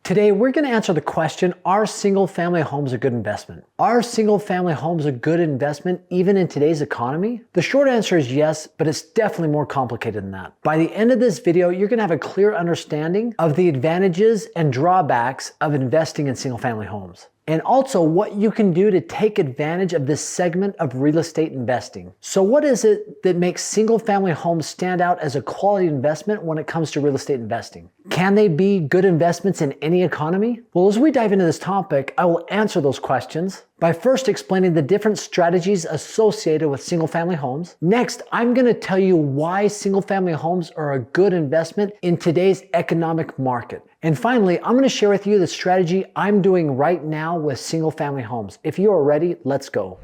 Today, we're going to answer the question, are single-family homes a good investment? Are single-family homes a good investment even in today's economy? The short answer is yes, but it's definitely more complicated than that. By the end of this video, you're going to have a clear understanding of the advantages and drawbacks of investing in single-family homes, and also what you can do to take advantage of this segment of real estate investing. So what is it that makes single-family homes stand out as a quality investment when it comes to real estate investing? Can they be good investments in any economy? Well, as we dive into this topic, I will answer those questions by first explaining the different strategies associated with single-family homes. Next, I'm going to tell you why single-family homes are a good investment in today's economic market. And finally, I'm going to share with you the strategy I'm doing right now with single-family homes. If you are ready, let's go.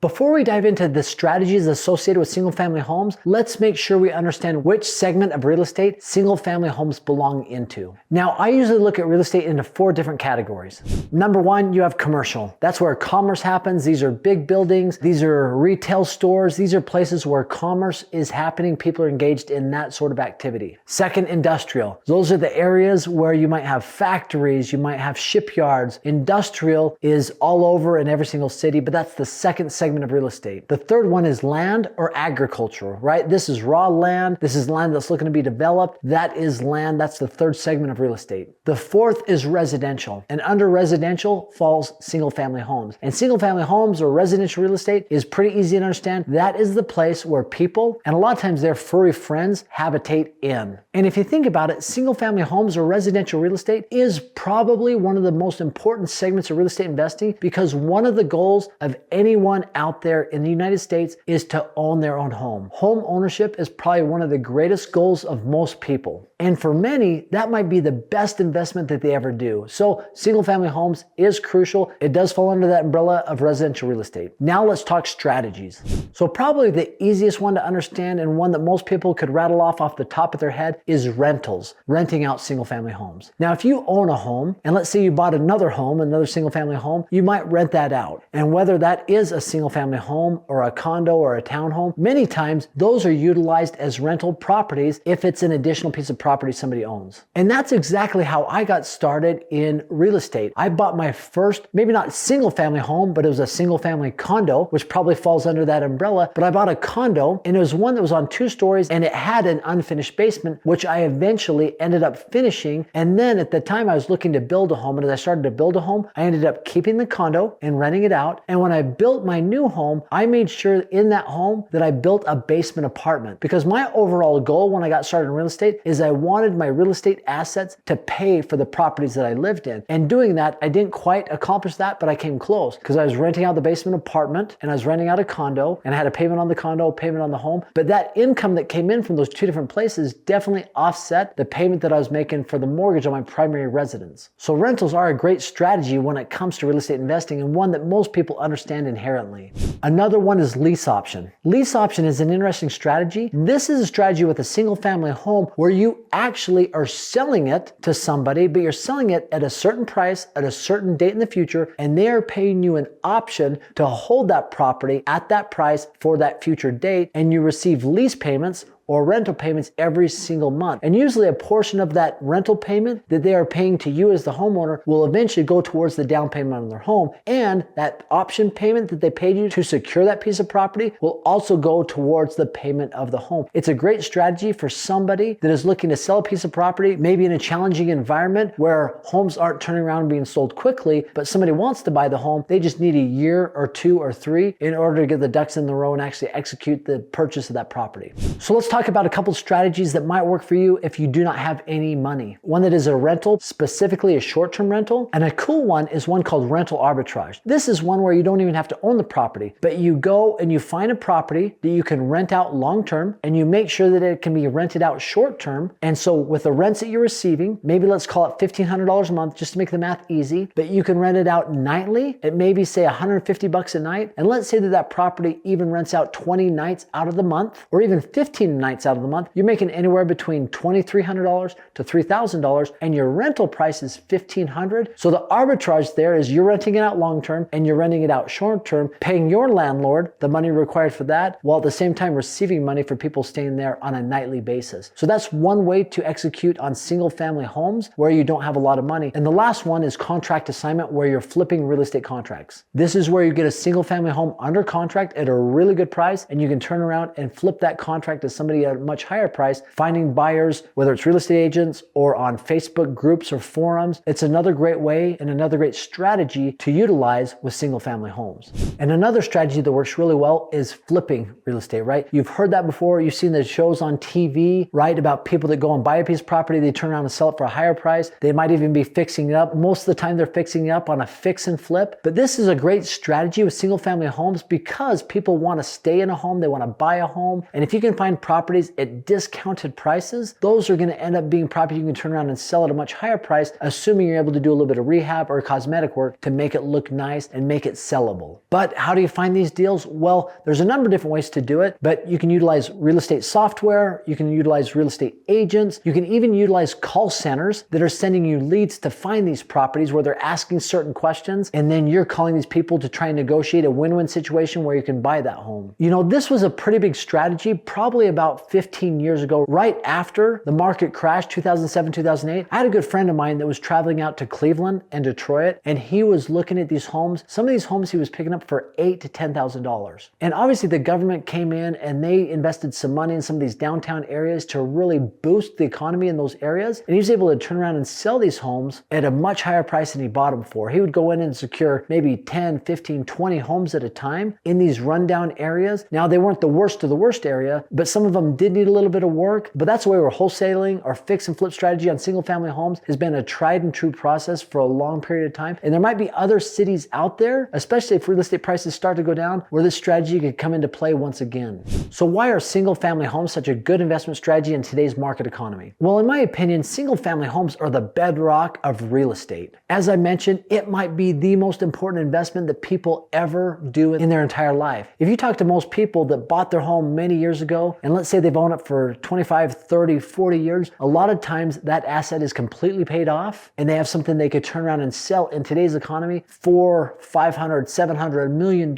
Before we dive into the strategies associated with single-family homes, let's make sure we understand which segment of real estate single-family homes belong into. Now, I usually look at real estate into 4 different categories. Number 1, you have commercial. That's where commerce happens. These are big buildings. These are retail stores. These are places where commerce is happening. People are engaged in that sort of activity. Second, industrial. Those are the areas where you might have factories, you might have shipyards. Industrial is all over in every single city, but that's the second segment of real estate. The third one is land or agricultural, right? This is raw land. This is land that's looking to be developed. That is land. That's the third segment of real estate. The fourth is residential. And under residential falls single-family homes. And single-family homes or residential real estate is pretty easy to understand. That is the place where people, and a lot of times their furry friends, habitate in. And if you think about it, single-family homes or residential real estate is probably one of the most important segments of real estate investing, because one of the goals of anyone out there in the United States is to own their own home. Home ownership is probably one of the greatest goals of most people. And for many, that might be the best investment that they ever do. So single-family homes is crucial. It does fall under that umbrella of residential real estate. Now let's talk strategies. So probably the easiest one to understand, and one that most people could rattle off the top of their head, is rentals, renting out single-family homes. Now, if you own a home, and let's say you bought another home, another single-family home, you might rent that out. And whether that is a single-family home or a condo or a townhome, many times those are utilized as rental properties if it's an additional piece of property somebody owns. And that's exactly how I got started in real estate. I bought my first, maybe not single-family home, but it was a single-family condo, which probably falls under that umbrella. But I bought a condo, and it was one that was on 2 stories, and it had an unfinished basement, which I eventually ended up finishing. And then at the time I was looking to build a home, and as I started to build a home, I ended up keeping the condo and renting it out. And when I built my new home, I made sure in that home that I built a basement apartment, because my overall goal when I got started in real estate is I wanted my real estate assets to pay for the properties that I lived in. And doing that, I didn't quite accomplish that, but I came close, because I was renting out the basement apartment and I was renting out a condo, and I had a payment on the condo, payment on the home. But that income that came in from those 2 different places definitely offset the payment that I was making for the mortgage on my primary residence. So rentals are a great strategy when it comes to real estate investing, and one that most people understand inherently. Another one is lease option. Lease option is an interesting strategy. This is a strategy with a single-family home where you actually are selling it to somebody, but you're selling it at a certain price at a certain date in the future, and they are paying you an option to hold that property at that price for that future date, and you receive lease payments or rental payments every single month. And usually a portion of that rental payment that they are paying to you as the homeowner will eventually go towards the down payment on their home. And that option payment that they paid you to secure that piece of property will also go towards the payment of the home. It's a great strategy for somebody that is looking to sell a piece of property, maybe in a challenging environment where homes aren't turning around and being sold quickly, but somebody wants to buy the home. They just need a year or 2 or 3 in order to get the ducks in the row and actually execute the purchase of that property. So let's talk about a couple strategies that might work for you if you do not have any money. One that is a rental, specifically a short-term rental, and a cool one is one called rental arbitrage. This is one where you don't even have to own the property, but you go and you find a property that you can rent out long-term, and you make sure that it can be rented out short-term. And so with the rents that you're receiving, maybe let's call it $1,500 a month just to make the math easy, but you can rent it out nightly at maybe say $150 a night. And let's say that that property even rents out 20 nights out of the month, or even 15 nights out of the month, you're making anywhere between $2,300 to $3,000, and your rental price is $1,500. So the arbitrage there is you're renting it out long-term and you're renting it out short-term, paying your landlord the money required for that, while at the same time receiving money for people staying there on a nightly basis. So that's one way to execute on single-family homes where you don't have a lot of money. And the last one is contract assignment, where you're flipping real estate contracts. This is where you get a single-family home under contract at a really good price, and you can turn around and flip that contract to somebody at a much higher price, finding buyers, whether it's real estate agents or on Facebook groups or forums. It's another great way and another great strategy to utilize with single-family homes. And another strategy that works really well is flipping real estate, right? You've heard that before. You've seen the shows on TV, right, about people that go and buy a piece of property, they turn around and sell it for a higher price. They might even be fixing it up. Most of the time they're fixing it up on a fix and flip. But this is a great strategy with single-family homes because people want to stay in a home, they want to buy a home. And if you can find properties at discounted prices, those are going to end up being property you can turn around and sell at a much higher price, assuming you're able to do a little bit of rehab or cosmetic work to make it look nice and make it sellable. But how do you find these deals? Well, there's a number of different ways to do it, but you can utilize real estate software, you can utilize real estate agents, you can even utilize call centers that are sending you leads to find these properties where they're asking certain questions, and then you're calling these people to try and negotiate a win-win situation where you can buy that home. You know, this was a pretty big strategy probably about 15 years ago, right after the market crashed, 2007, 2008. I had a good friend of mine that was traveling out to Cleveland and Detroit, and he was looking at these homes. Some of these homes he was picking up for $8,000 to $10,000. And obviously the government came in and they invested some money in some of these downtown areas to really boost the economy in those areas. And he was able to turn around and sell these homes at a much higher price than he bought them for. He would go in and secure maybe 10, 15, 20 homes at a time in these rundown areas. Now, they weren't the worst of the worst area, but some of them did need a little bit of work. But that's the way we're wholesaling. Our fix and flip strategy on single family homes has been a tried and true process for a long period of time. And there might be other cities out there, especially if real estate prices start to go down, where this strategy could come into play once again. So why are single family homes such a good investment strategy in today's market economy? Well, in my opinion, single family homes are the bedrock of real estate. As I mentioned, it might be the most important investment that people ever do in their entire life. If you talk to most people that bought their home many years ago, and let's say they've owned it for 25, 30, 40 years, a lot of times that asset is completely paid off and they have something they could turn around and sell in today's economy for $500, $700, $1 million.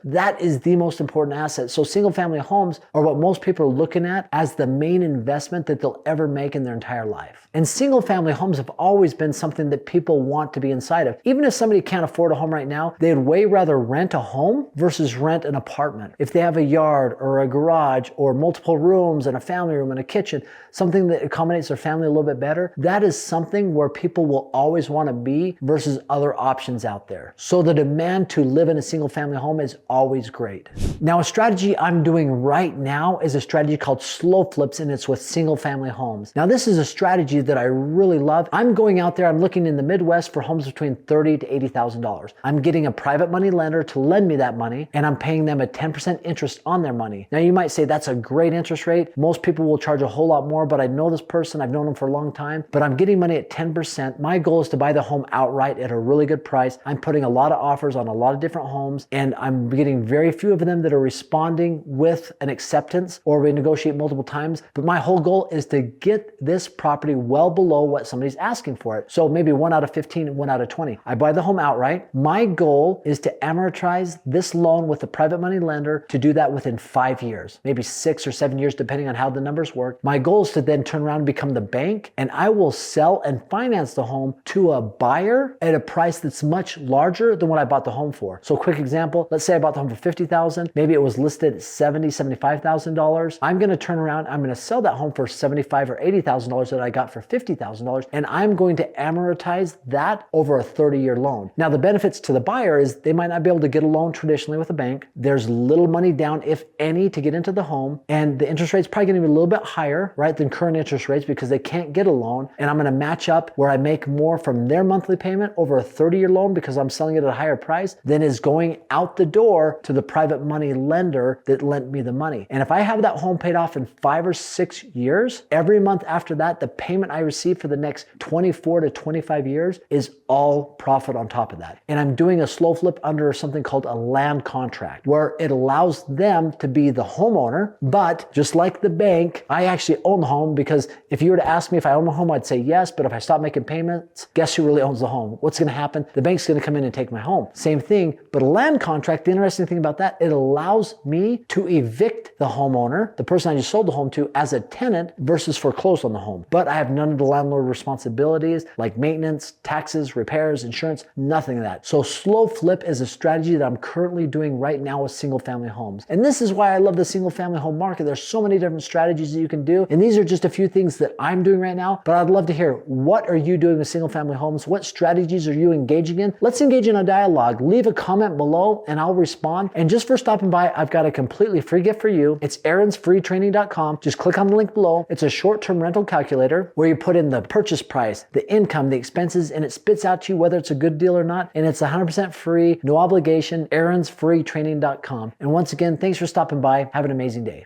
That is the most important asset. So single family homes are what most people are looking at as the main investment that they'll ever make in their entire life. And single family homes have always been something that people want to be inside of. Even if somebody can't afford a home right now, they'd way rather rent a home versus rent an apartment. If they have a yard or a garage or multiple rooms and a family room and a kitchen, something that accommodates their family a little bit better, that is something where people will always want to be versus other options out there. So the demand to live in a single family home is always great. Now, a strategy I'm doing right now is a strategy called slow flips, and it's with single family homes. Now, this is a strategy that I really love. I'm going out there, I'm looking in the Midwest for homes between $30,000 to $80,000. I'm getting a private money lender to lend me that money, and I'm paying them a 10% interest on their money. Now, you might say that's a great interest rate. Most people will charge a whole lot more, but I know this person, I've known him for a long time, but I'm getting money at 10%. My goal is to buy the home outright at a really good price. I'm putting a lot of offers on a lot of different homes, and I'm getting very few of them that are responding with an acceptance, or we negotiate multiple times. But my whole goal is to get this property well below what somebody's asking for it. So maybe 1 out of 15, 1 out of 20. I buy the home outright. My goal is to amortize this loan with a private money lender, to do that within 5 years, maybe 6 or 7 years, depending on how the numbers work. My goal is to then turn around and become the bank, and I will sell and finance the home to a buyer at a price that's much larger than what I bought the home for. So quick example, let's say I bought the home for $50,000. Maybe it was listed at $70,000, $75,000. I'm going to turn around, I'm going to sell that home for $75,000 or $80,000 that I got for $50,000, and I'm going to amortize that over a 30-year loan. Now, the benefits to the buyer is they might not be able to get a loan traditionally with a bank. There's little money down, if any, to get into the home, and the interest rate's probably going to be a little bit higher, right, than current interest rates because they can't get a loan. And I'm going to match up where I make more from their monthly payment over a 30-year loan because I'm selling it at a higher price than is going out the door to the private money lender that lent me the money. And if I have that home paid off in 5 or 6 years, every month after that, the payment I receive for the next 24 to 25 years is all profit on top of that. And I'm doing a slow flip under something called a land contract, where it allows them to be the homeowner, but But just like the bank, I actually own the home, because if you were to ask me if I own a home, I'd say yes. But if I stop making payments, guess who really owns the home? What's going to happen? The bank's going to come in and take my home. Same thing, but a land contract, the interesting thing about that, it allows me to evict the homeowner, the person I just sold the home to, as a tenant versus foreclose on the home. But I have none of the landlord responsibilities like maintenance, taxes, repairs, insurance, nothing of that. So slow flip is a strategy that I'm currently doing right now with single family homes. And this is why I love the single family home market. There's so many different strategies that you can do. And these are just a few things that I'm doing right now, but I'd love to hear, what are you doing with single family homes? What strategies are you engaging in? Let's engage in a dialogue. Leave a comment below and I'll respond. And just for stopping by, I've got a completely free gift for you. It's aaron'sfreetraining.com. Just click on the link below. It's a short-term rental calculator where you put in the purchase price, the income, the expenses, and it spits out to you whether it's a good deal or not. And it's 100% free, no obligation, aaron'sfreetraining.com. And once again, thanks for stopping by. Have an amazing day.